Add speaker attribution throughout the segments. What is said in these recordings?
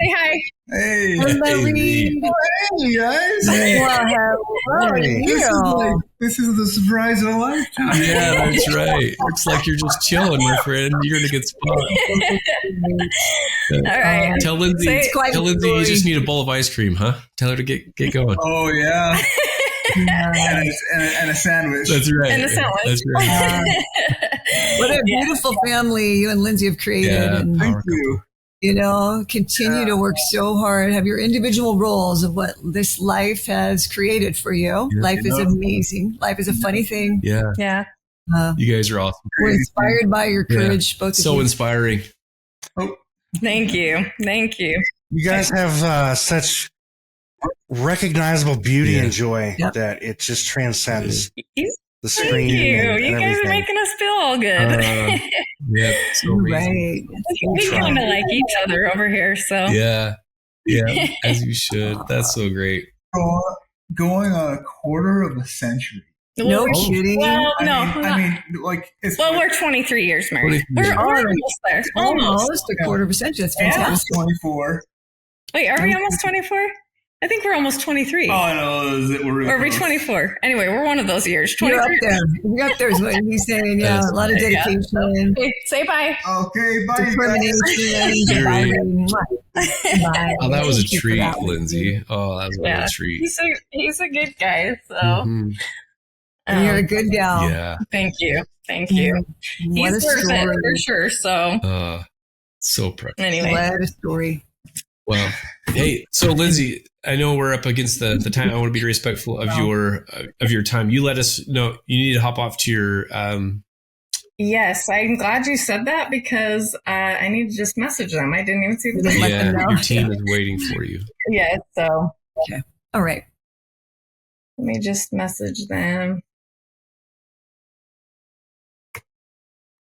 Speaker 1: Say hi.
Speaker 2: Hey.
Speaker 3: Hey,
Speaker 2: Hey, guys.
Speaker 3: well, hello,
Speaker 4: Hey.
Speaker 2: This is the surprise of a lifetime.
Speaker 4: Yeah, that's right. Looks like you're just chilling, my friend. You're in a good spot.
Speaker 1: All right.
Speaker 4: Tell Lindsay,
Speaker 1: Say-
Speaker 4: tell Lindsay you just need a bowl of ice cream, huh? Tell her to get going.
Speaker 2: Oh, yeah. and a sandwich.
Speaker 4: That's right.
Speaker 1: And a sandwich.
Speaker 4: That's right.
Speaker 3: What a beautiful family you and Lindsay have created.
Speaker 4: Yeah,
Speaker 3: And,
Speaker 2: Thank
Speaker 4: power
Speaker 2: you.
Speaker 3: continue to work so hard, have your individual roles of what this life has created for you.
Speaker 4: Yeah.
Speaker 3: Life is amazing. Life is a funny thing.
Speaker 4: Yeah,
Speaker 1: Yeah.
Speaker 4: you guys are awesome.
Speaker 3: We're inspired by your
Speaker 4: Yeah.
Speaker 3: courage, both of
Speaker 4: So
Speaker 3: you.
Speaker 4: inspiring.
Speaker 1: Thank you. Thank you.
Speaker 5: You guys have such recognizable beauty
Speaker 4: Yeah.
Speaker 5: and joy
Speaker 3: Yep.
Speaker 5: that it just transcends
Speaker 1: You-
Speaker 5: the
Speaker 1: Thank
Speaker 5: screen.
Speaker 1: you.
Speaker 5: And
Speaker 1: You guys are
Speaker 5: everything.
Speaker 1: making us feel all good.
Speaker 4: Yeah, so amazing.
Speaker 3: Right.
Speaker 1: We kind of like each other over here. So
Speaker 4: Yeah, as you should. That's so great.
Speaker 2: Going on a quarter of a century.
Speaker 3: No
Speaker 1: Well,
Speaker 3: kidding.
Speaker 1: well, no.
Speaker 2: I mean, like, it's
Speaker 1: well, we're 23 years married.
Speaker 4: 23 years.
Speaker 1: We're almost there. Almost.
Speaker 3: Almost a quarter of a century. That's
Speaker 2: I was
Speaker 3: fantastic.
Speaker 2: 24.
Speaker 1: Wait, are we almost 24? I think we're almost 23.
Speaker 2: Oh, no. We're really
Speaker 1: or are we
Speaker 2: close.
Speaker 1: 24? Anyway, we're one of those years.
Speaker 3: You're
Speaker 1: 23.
Speaker 3: up there. You're up there is what he's saying. Yeah, a lot of
Speaker 1: Yeah.
Speaker 3: dedication,
Speaker 1: Okay, say bye.
Speaker 2: Okay, bye, guys.
Speaker 3: determination.
Speaker 4: Very-
Speaker 3: Bye.
Speaker 4: Oh, that was a
Speaker 3: Thank you for
Speaker 4: treat,
Speaker 3: that.
Speaker 4: Lindsay. Oh, that was
Speaker 1: Yeah.
Speaker 4: a treat.
Speaker 1: He's a good guy. So
Speaker 4: Mhm.
Speaker 3: And you're a good gal.
Speaker 4: Yeah.
Speaker 1: thank you. Thank you.
Speaker 3: What a
Speaker 1: He's worth it
Speaker 3: story.
Speaker 1: for sure. So
Speaker 4: So proud.
Speaker 1: anyway.
Speaker 3: What a story.
Speaker 4: Wow. Hey, so Lindsay, I know we're up against the time. I want to be respectful of your time. You let us know you need to hop off to your
Speaker 1: Yes, I'm glad you said that because I need to just message them. I didn't even see the
Speaker 3: Let them know.
Speaker 4: your team is waiting for you.
Speaker 1: Yeah, so
Speaker 3: All right.
Speaker 1: let me just message them.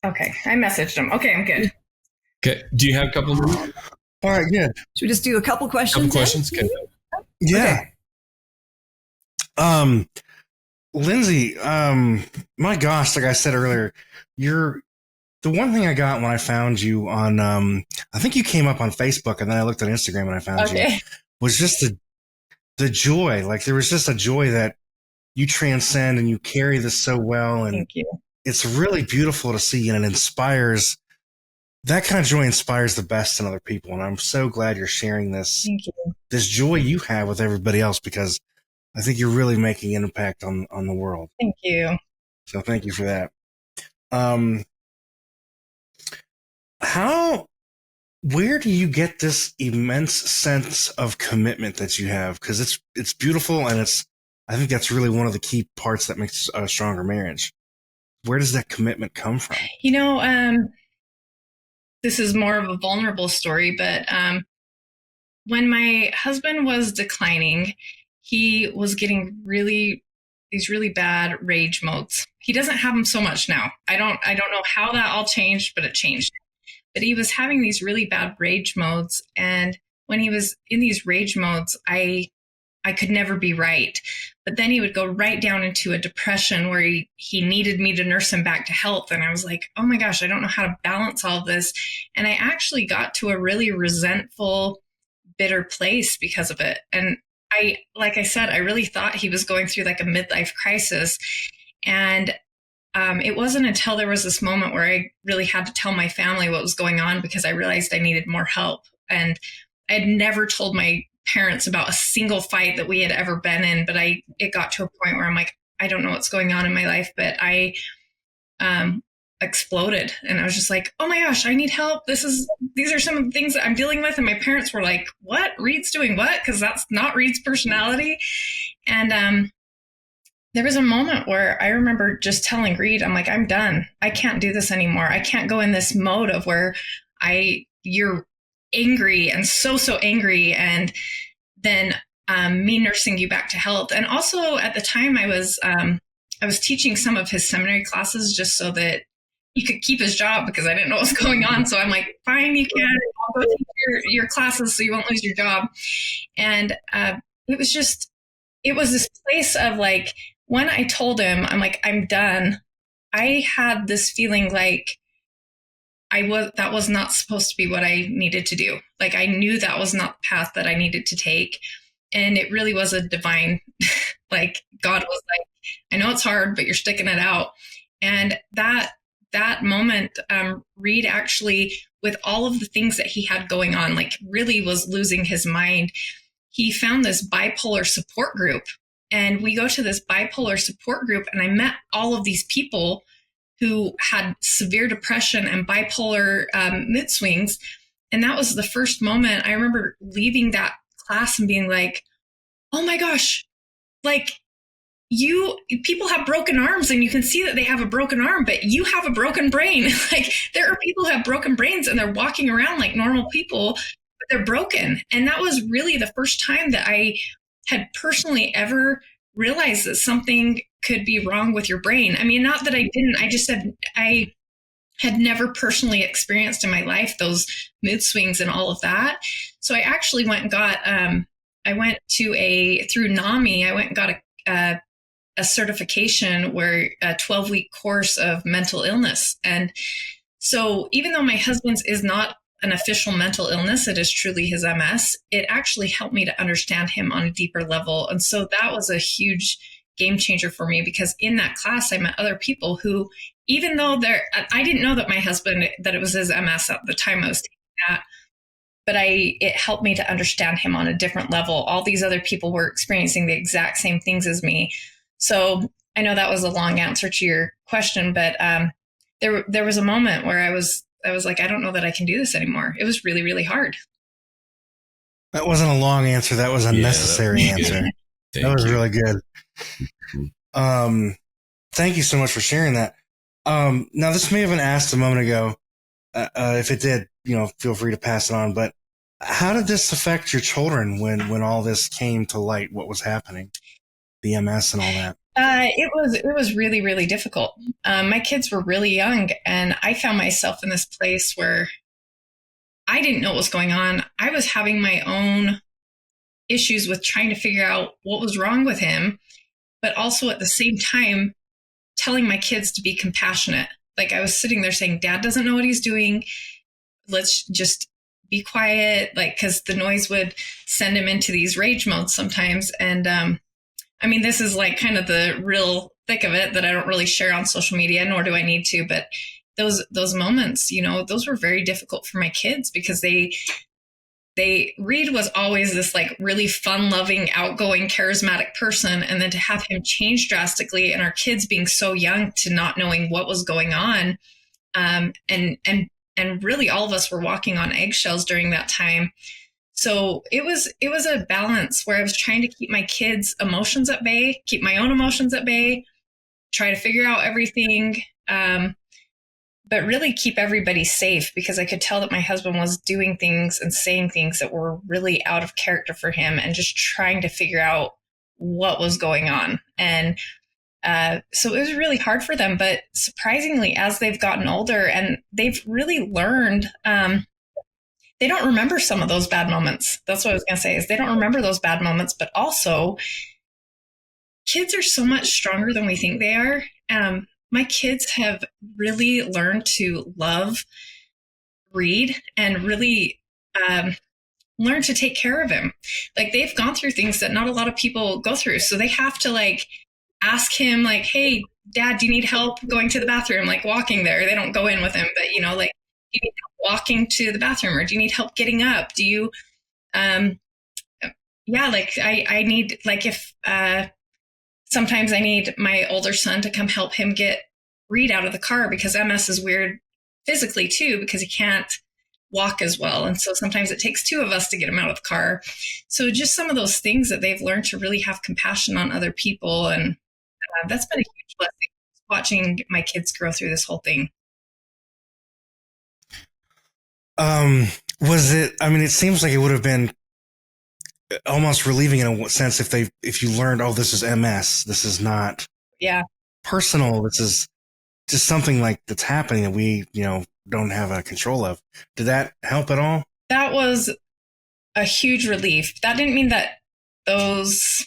Speaker 1: Okay, I messaged them. Okay, I'm good.
Speaker 4: Okay. Do you have a couple minutes?
Speaker 5: All right, good.
Speaker 3: Should we just do a couple questions?
Speaker 4: Couple questions? Okay.
Speaker 5: Yeah.
Speaker 3: Okay.
Speaker 5: Lindsay, my gosh, like I said earlier, you're the one thing I got when I found you on, I think you came up on Facebook and then I looked on Instagram and I found you,
Speaker 1: Okay.
Speaker 5: was just the joy. Like there was just a joy that you transcend and you carry this so well. And
Speaker 1: Thank you.
Speaker 5: it's really beautiful to see and it inspires. That kind of joy inspires the best in other people. And I'm so glad you're sharing this
Speaker 1: Thank you.
Speaker 5: this joy you have with everybody else because I think you're really making an impact on the world.
Speaker 1: Thank you.
Speaker 5: So thank you for that. Where do you get this immense sense of commitment that you have? Because it's beautiful and I think that's really one of the key parts that makes a stronger marriage. Where does that commitment come from?
Speaker 1: You know, this is more of a vulnerable story, but when my husband was declining, he was getting these really bad rage modes. He doesn't have them so much now. I don't know how that all changed, but it changed. But he was having these really bad rage modes, and when he was in these rage modes, I could never be right. But then he would go right down into a depression where he needed me to nurse him back to health. And I was like, oh my gosh, I don't know how to balance all this. And I actually got to a really resentful, bitter place because of it. And like I said, I really thought he was going through like a midlife crisis. And it wasn't until there was this moment where I really had to tell my family what was going on because I realized I needed more help. And I had never told my parents about a single fight that we had ever been in, but it got to a point where I'm like, I don't know what's going on in my life, but I exploded and I was just like, oh my gosh, I need help. These are some of the things that I'm dealing with. And my parents were like, what? Reed's doing what? Because that's not Reed's personality. And there was a moment where I remember just telling Reed, I'm like, I'm done. I can't do this anymore. I can't go in this mode of where you're angry and so angry, and then me nursing you back to health. And also at the time I was teaching some of his seminary classes just so that he could keep his job because I didn't know what was going on. So I'm like, fine, you can. I'll go teach your classes so you won't lose your job. And it was this place of like, when I told him, I'm like, I'm done, I had this feeling like that was not supposed to be what I needed to do. Like, I knew that was not the path that I needed to take. And it really was a divine, like, God was like, I know it's hard, but you're sticking it out. And that moment, Reed actually, with all of the things that he had going on, like, really was losing his mind. He found this bipolar support group, and we go to this bipolar support group, and I met all of these people who had severe depression and bipolar mood swings. And that was the first moment I remember leaving that class and being like, oh my gosh, like, people have broken arms and you can see that they have a broken arm, but you have a broken brain. Like, there are people who have broken brains and they're walking around like normal people, but they're broken. And that was really the first time that I had personally ever realized that something could be wrong with your brain. I mean, not that I didn't, I just said I had never personally experienced in my life those mood swings and all of that. So I actually went and got, through NAMI, I went and got a certification where a 12-week course of mental illness. And so even though my husband's is not an official mental illness, it is truly his MS, it actually helped me to understand him on a deeper level. And so that was a huge game changer for me, because in that class, I met other people who, even though I didn't know that my husband, that it was his MS at the time I was taking that, but it helped me to understand him on a different level. All these other people were experiencing the exact same things as me. So I know that was a long answer to your question, but there was a moment where I was like, I don't know that I can do this anymore. It was really, really hard.
Speaker 5: That wasn't a long answer. That was a necessary answer. That was really good. Thank you so much for sharing that. Now, this may have been asked a moment ago. If it did, feel free to pass it on. But how did this affect your children when all this came to light? What was happening, the MS and all that?
Speaker 1: It was really, really difficult. My kids were really young, and I found myself in this place where I didn't know what was going on. I was having my own issues with trying to figure out what was wrong with him, but also at the same time telling my kids to be compassionate. Like, I was sitting there saying, Dad doesn't know what he's doing. Let's just be quiet. Like, cause the noise would send him into these rage modes sometimes. And, I mean, this is like kind of the real thick of it that I don't really share on social media, nor do I need to, but those moments, those were very difficult for my kids, because Reed was always this like really fun loving, outgoing, charismatic person. And then to have him change drastically, and our kids being so young to not knowing what was going on. And really all of us were walking on eggshells during that time. So it was a balance where I was trying to keep my kids' emotions at bay, keep my own emotions at bay, try to figure out everything. But really keep everybody safe, because I could tell that my husband was doing things and saying things that were really out of character for him, and just trying to figure out what was going on. And so it was really hard for them. But surprisingly, as they've gotten older and they've really learned, they don't remember some of those bad moments. That's what I was going to say, is they don't remember those bad moments, but also kids are so much stronger than we think they are. My kids have really learned to love Reed and really learn to take care of him. Like, they've gone through things that not a lot of people go through. So they have to like ask him like, hey, Dad, do you need help going to the bathroom? Like, walking there. They don't go in with him, but like, do you need help walking to the bathroom, or do you need help getting up? Do you, like I need, like, if, sometimes I need my older son to come help him get Reed out of the car, because MS is weird physically too, because he can't walk as well. And so sometimes it takes two of us to get him out of the car. So just some of those things that they've learned to really have compassion on other people. And that's been a huge blessing, watching my kids grow through this whole thing.
Speaker 5: It seems like it would have been almost relieving in a sense if you learned, oh, this is MS, this is not personal, this is just something like that's happening that we don't have control of. Did that help at all?
Speaker 1: That was a huge relief. That didn't mean that those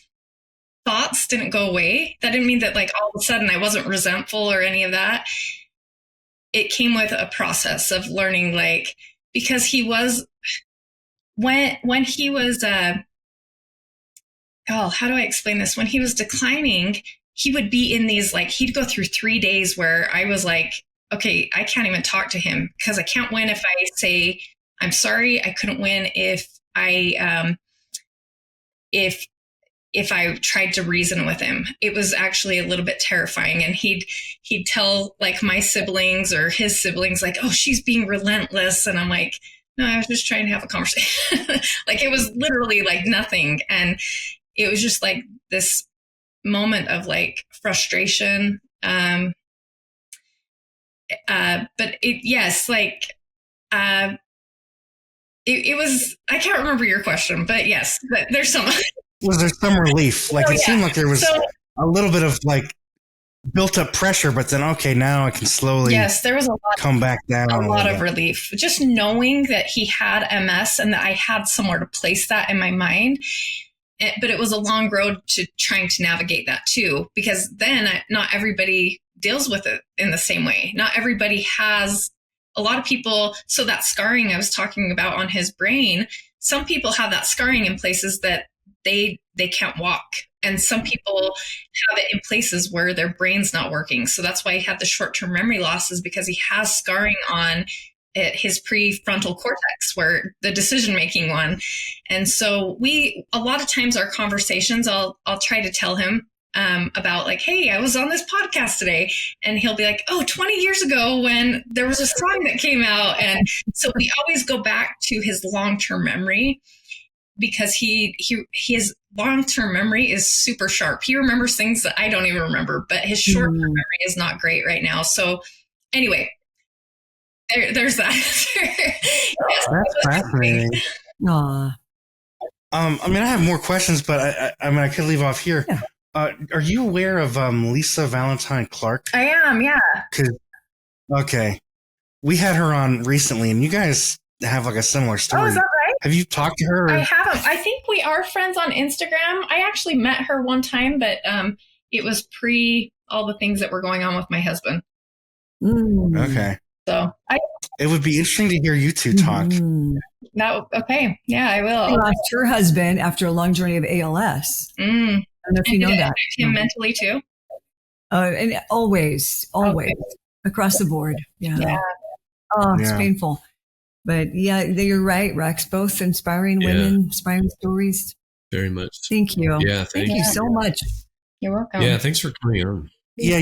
Speaker 1: thoughts didn't go away. That didn't mean that like all of a sudden I wasn't resentful or any of that. it came with a process of learning, like, because he was, when he was, how do I explain this? When he was declining, he would be in these, like, he'd go through 3 days where I was like, okay, I can't even talk to him because I can't win if I say, I'm sorry. I couldn't win if I tried to reason with him. It was actually a little bit terrifying. And he'd tell like my siblings or his siblings, like, oh, she's being relentless. And I'm like, no, I was just trying to have a conversation. Like, it was literally like nothing. And it was just like this moment of like frustration. But it was, I can't remember your question, but yes, but there's some.
Speaker 5: Was there some relief? Like, it seemed like there was a little bit of like built up pressure, but then, okay, now I can slowly
Speaker 1: there was
Speaker 5: come back down.
Speaker 1: A lot of relief. Just knowing that he had MS and that I had somewhere to place that in my mind. But it was a long road to trying to navigate that too, because then not everybody deals with it in the same way. Not everybody has, a lot of people. So that scarring I was talking about on his brain, some people have that scarring in places that they can't walk. And some people have it in places where their brain's not working. So that's why he had the short-term memory losses, because he has scarring on his prefrontal cortex, where the decision-making one. And so a lot of times our conversations, I'll try to tell him about like, hey, I was on this podcast today. And he'll be like, oh, 20 years ago when there was a song that came out. And so we always go back to his long-term memory, because his long-term memory is super sharp. He remembers things that I don't even remember, but his short-term memory is not great right now. So anyway, there's that. Yes,
Speaker 5: that's fascinating.
Speaker 3: Aww.
Speaker 5: I mean, I have more questions, but I mean, I could leave off here.
Speaker 3: Yeah.
Speaker 5: Are you aware of Lisa Valentine Clark?
Speaker 1: I am, yeah.
Speaker 5: Okay. We had her on recently, and you guys have like a similar story.
Speaker 1: Oh, is that right?
Speaker 5: Have you talked to her?
Speaker 1: I haven't. I think we are friends on Instagram. I actually met her one time, but it was pre all the things that were going on with my husband.
Speaker 5: Okay.
Speaker 1: So
Speaker 5: it would be interesting to hear you two talk.
Speaker 1: Okay. Yeah, I will.
Speaker 3: She lost her husband after a long journey of ALS. I don't know if you know that.
Speaker 1: Affect him mentally too?
Speaker 3: And always across the board. Yeah. Oh, it's painful. But yeah, you're right, Rex. Both inspiring women, inspiring stories.
Speaker 4: Very much.
Speaker 3: Thank you.
Speaker 4: Yeah,
Speaker 3: thank you so much.
Speaker 1: You're welcome.
Speaker 4: Yeah, thanks for coming on.
Speaker 5: Yeah,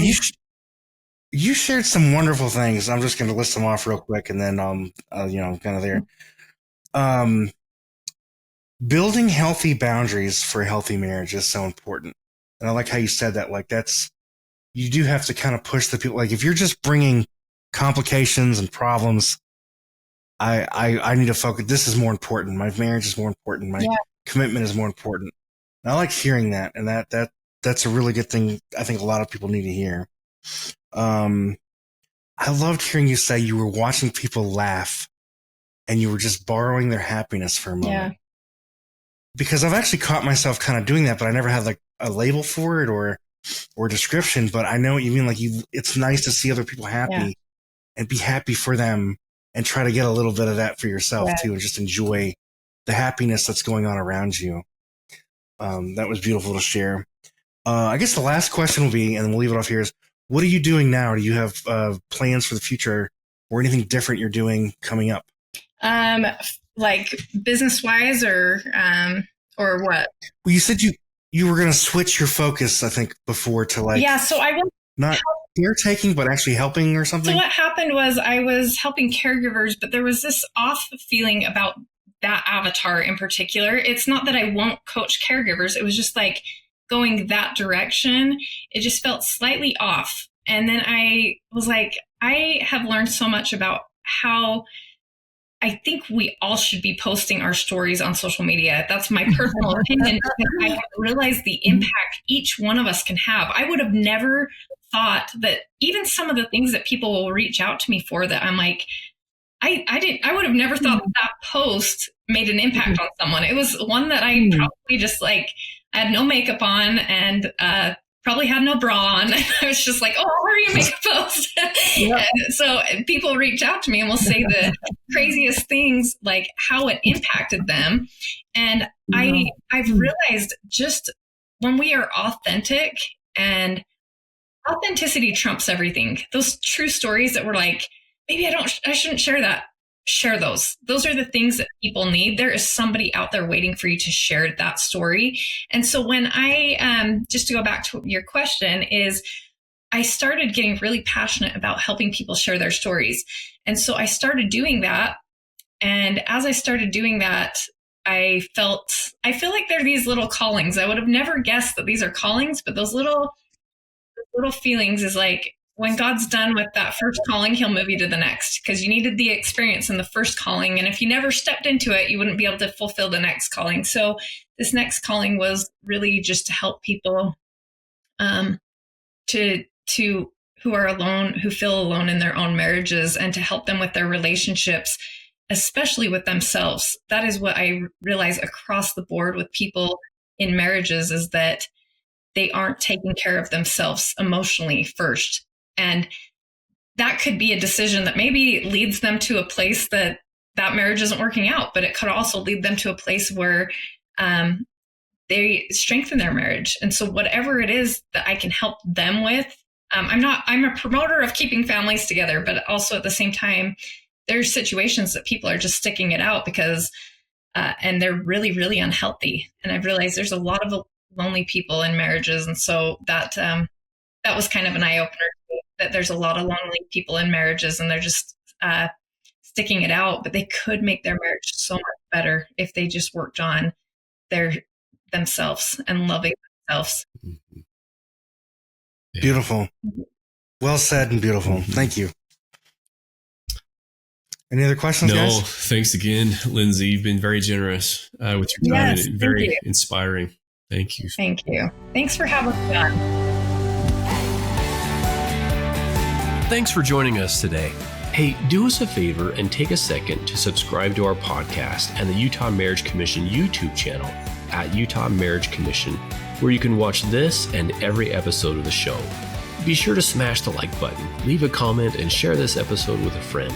Speaker 5: you shared some wonderful things. I'm just going to list them off real quick, and then kind of there. Building healthy boundaries for a healthy marriage is so important, and I like how you said that. Like, you do have to kind of push the people. Like, if you're just bringing complications and problems, I need to focus. This is more important. My marriage is more important. My commitment is more important. And I like hearing that, and that's a really good thing. I think a lot of people need to hear. I loved hearing you say you were watching people laugh and you were just borrowing their happiness for a moment. Yeah. Because I've actually caught myself kind of doing that, but I never had like a label for it or description, but I know what you mean. Like, it's nice to see other people happy and be happy for them and try to get a little bit of that for yourself too, and just enjoy the happiness that's going on around you. That was beautiful to share. I guess the last question will be, and then we'll leave it off here, is what are you doing now? Do you have plans for the future or anything different you're doing coming up?
Speaker 1: Like business-wise or what?
Speaker 5: Well, you said you were going to switch your focus, I think, before to like...
Speaker 1: Yeah, so I was...
Speaker 5: Not caretaking, but actually helping or something?
Speaker 1: So what happened was I was helping caregivers, but there was this off feeling about that avatar in particular. It's not that I won't coach caregivers. It was just like going that direction. It just felt slightly off. And then I was like, I have learned so much about how I think we all should be posting our stories on social media. That's my personal opinion, because I realized the impact each one of us can have. I would have never thought that even some of the things that people will reach out to me for, that I'm like, I would have never thought that post made an impact on someone. It was one that I probably just like, I had no makeup on and probably had no bra on. I was just like, oh, hurry and make a post.
Speaker 3: Yep.
Speaker 1: So people reach out to me and will say the craziest things, like how it impacted them. And I've realized just when we are authentic, and authenticity trumps everything. Those true stories that were like, maybe I shouldn't share that. Share those. Those are the things that people need. There is somebody out there waiting for you to share that story. And so when just to go back to your question, is I started getting really passionate about helping people share their stories. And so I started doing that. And as I started doing that, I feel like there are these little callings. I would have never guessed that these are callings, but those little feelings is like, when God's done with that first calling, he'll move you to the next, because you needed the experience in the first calling. And if you never stepped into it, you wouldn't be able to fulfill the next calling. So this next calling was really just to help people to who are alone, who feel alone in their own marriages, and to help them with their relationships, especially with themselves. That is what I realize across the board with people in marriages, is that they aren't taking care of themselves emotionally first. And that could be a decision that maybe leads them to a place that marriage isn't working out, but it could also lead them to a place where they strengthen their marriage. And so whatever it is that I can help them with, I'm a promoter of keeping families together, but also at the same time, there's situations that people are just sticking it out because, and they're really, really unhealthy. And I've realized there's a lot of lonely people in marriages. And so that was kind of an eye-opener, that there's a lot of lonely people in marriages, and they're just sticking it out, but they could make their marriage so much better if they just worked on themselves and loving themselves.
Speaker 5: Yeah. Beautiful. Well said and beautiful. Thank you. Any other questions, guys?
Speaker 4: No, thanks again, Lindsay. You've been very generous with your time, and very inspiring. Thank you.
Speaker 1: Thank you. Thanks for having me on.
Speaker 4: Thanks for joining us today. Hey, do us a favor and take a second to subscribe to our podcast and the Utah Marriage Commission YouTube channel at Utah Marriage Commission, where you can watch this and every episode of the show. Be sure to smash the like button, leave a comment, and share this episode with a friend.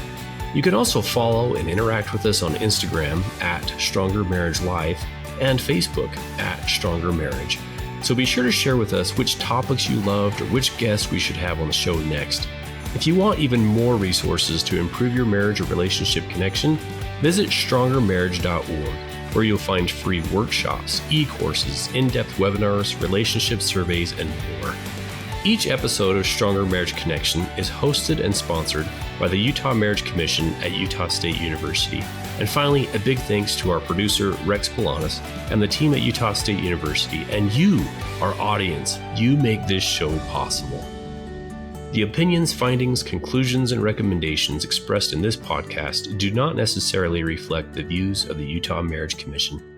Speaker 4: You can also follow and interact with us on Instagram at Stronger Marriage Life and Facebook at Stronger Marriage. So be sure to share with us which topics you loved or which guests we should have on the show next. If you want even more resources to improve your marriage or relationship connection, visit strongermarriage.org, where you'll find free workshops, e-courses, in-depth webinars, relationship surveys, and more. Each episode of Stronger Marriage Connection is hosted and sponsored by the Utah Marriage Commission at Utah State University. And finally, a big thanks to our producer, Rex Polanis, and the team at Utah State University, and you, our audience. You make this show possible. The opinions, findings, conclusions, and recommendations expressed in this podcast do not necessarily reflect the views of the Utah Marriage Commission.